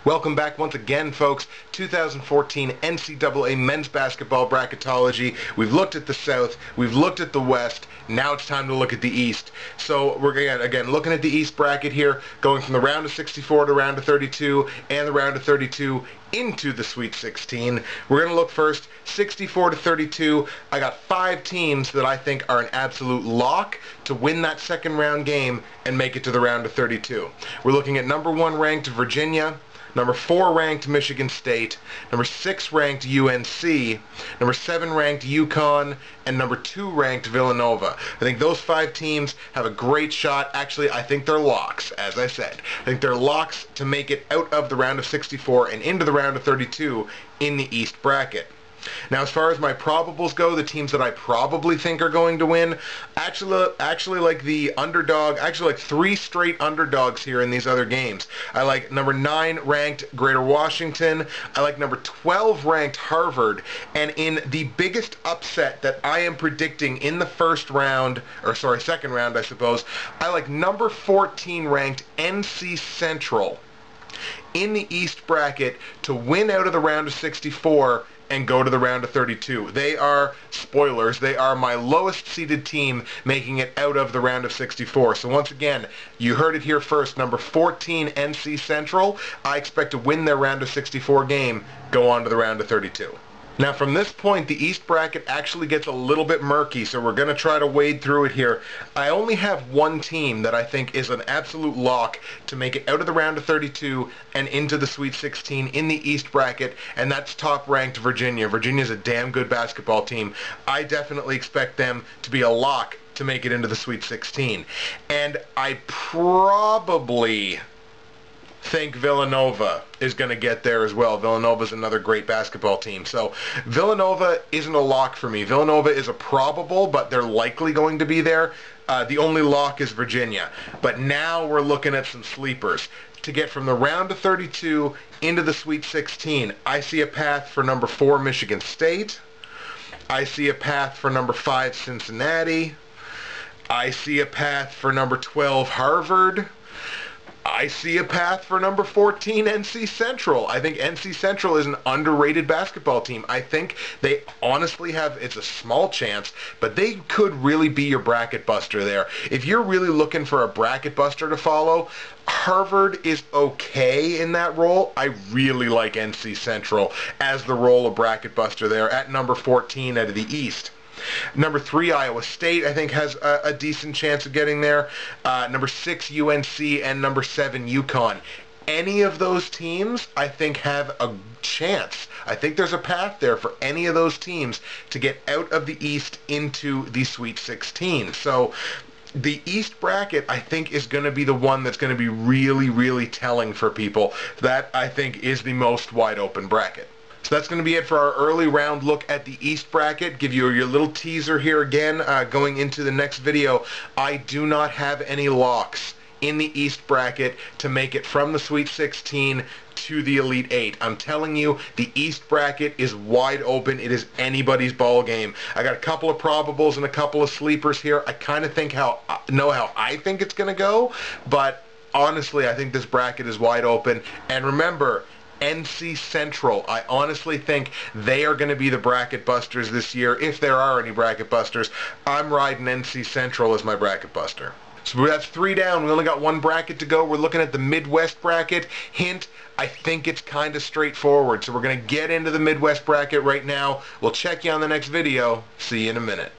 Welcome back once again, folks. 2014 NCAA men's basketball bracketology. We've looked at the South, we've looked at the West, now it's time to look at the East. So we're again looking at the East bracket here, going from the round of 64 to round of 32, and the round of 32 into the Sweet 16. We're going to look first 64 to 32. I got 5 teams that I think are an absolute lock to win that second round game and make it to the round of 32. We're looking at number 1 ranked Virginia, number 4 ranked Michigan State, number 6 ranked UNC, number 7 ranked UConn, and number 2 ranked Villanova. I think those 5 teams have a great shot. Actually, I think they're locks, as I said. I think they're locks to make it out of the round of 64 and into the round of 32 in the East bracket. Now, as far as my probables go, the teams that I probably think are going to win, actually like the underdog, actually like 3 straight underdogs here in these other games. I like number 9 ranked Greater Washington, I like number 12 ranked Harvard, and in the biggest upset that I am predicting in the second round, I suppose, I like number 14 ranked NC Central in the East bracket to win out of the round of 64 and go to the round of 32. They are, spoilers, they are my lowest seeded team making it out of the round of 64. So once again, you heard it here first, number 14 NC Central, I expect to win their round of 64 game, go on to the round of 32. Now from this point, the East bracket actually gets a little bit murky, so we're going to try to wade through it here. I only have one team that I think is an absolute lock to make it out of the round of 32 and into the Sweet 16 in the East bracket, and that's top-ranked Virginia. Virginia's a damn good basketball team. I definitely expect them to be a lock to make it into the Sweet 16. And I probably think Villanova is going to get there as well. Villanova's another great basketball team. So Villanova isn't a lock for me. Villanova is a probable, but they're likely going to be there. The only lock is Virginia. But now we're looking at some sleepers. To get from the round of 32 into the Sweet 16, I see a path for number 4 Michigan State. I see a path for number 5 Cincinnati. I see a path for number 12 Harvard. I see a path for number 14, NC Central. I think NC Central is an underrated basketball team. I think they honestly have, it's a small chance, but they could really be your bracket buster there. If you're really looking for a bracket buster to follow, Harvard is okay in that role. I really like NC Central as the role of bracket buster there at number 14 out of the East. Number 3, Iowa State, I think, has a decent chance of getting there. Number 6, UNC, and number 7, UConn. Any of those teams, I think, have a chance. I think there's a path there for any of those teams to get out of the East into the Sweet 16. So the East bracket, I think, is going to be the one that's going to be really, really telling for people. That, I think, is the most wide open bracket. So that's going to be it for our early round look at the East bracket. Give you your little teaser here again going into the next video. I do not have any locks in the East bracket to make it from the Sweet 16 to the Elite 8. I'm telling you, the East bracket is wide open. It is anybody's ball game. I got a couple of probables and a couple of sleepers here. I kind of know how I think it's going to go, but honestly, I think this bracket is wide open. And remember, NC Central, I honestly think they are going to be the bracket busters this year, if there are any bracket busters. I'm riding NC Central as my bracket buster. So that's 3 down. We only got 1 bracket to go. We're looking at the Midwest bracket. Hint, I think it's kind of straightforward. So we're going to get into the Midwest bracket right now. We'll check you on the next video. See you in a minute.